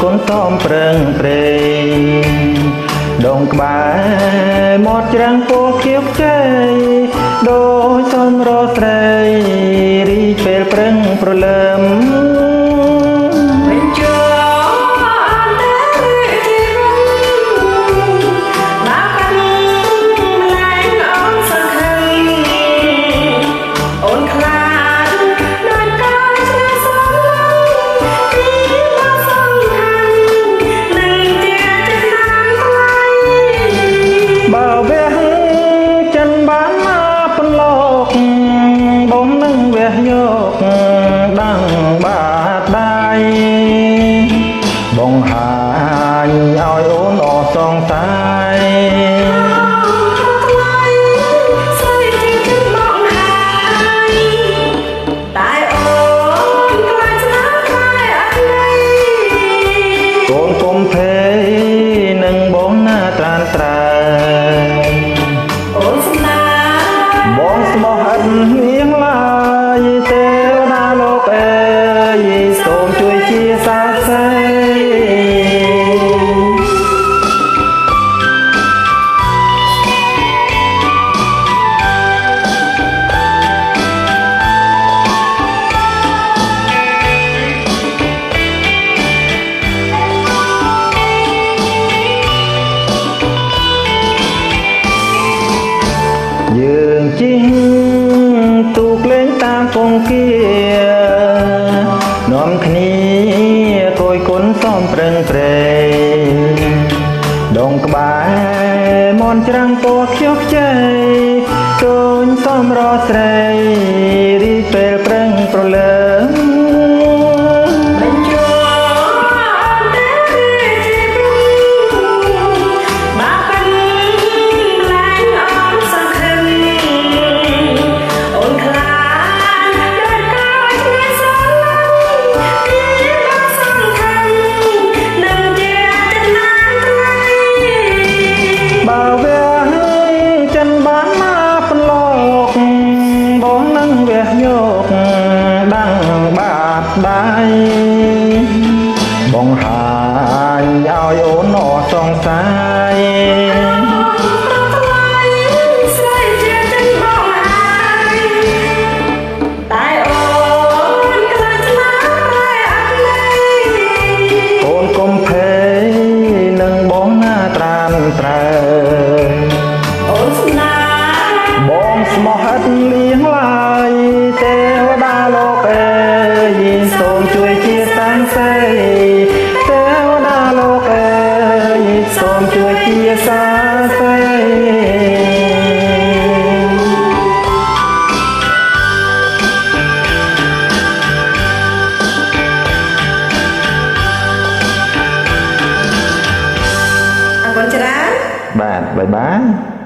គុណសូមប្រឹងប្រែងដងក្បែរមាត់ច្រាំងពោះខៀវខ្ចីដោយសូមរស្រីរីកពេលប្រឹងប្រលើមយកដាំងបាតដៃបងហាញឲ្យអូនអសងសាយតែអូនខ្លាចស្នាខ្លាចអត់ណៃកូនកុំភេនឹងបងណាត្រានត្រើអូនស្នាបងស្មោះអត់ហៀងឡើយទេវតាលោកអើយសូមជួយជាសាស្ត្រយើងជីងទូកលេងតាមពងគានាំគ្នាគយគុណសូមប្រឹងប្រែងដងក្បែរមន់ច្រាំងពោះខៀវខ្ចីទូនសូមរស្រីរីកពេលប្រឹងប្រលើមយកដាំងបាតដៃបងហាញឲ្យអូនអសងសាយស្រីជាចិនបងហើយតែអូនខ្លាចស្នាតែអត់ណៃអូនកុំភេនឹងបងណាត្រានត្រើអូនស្នាបងស្មោះឥតលៀងឡើយទេវតាលោកអើយសូមជួយជាសានសេទេវតាលោកអើយសូមជួយជាសាសេអរគុណច្រើនបាទបាយបាយ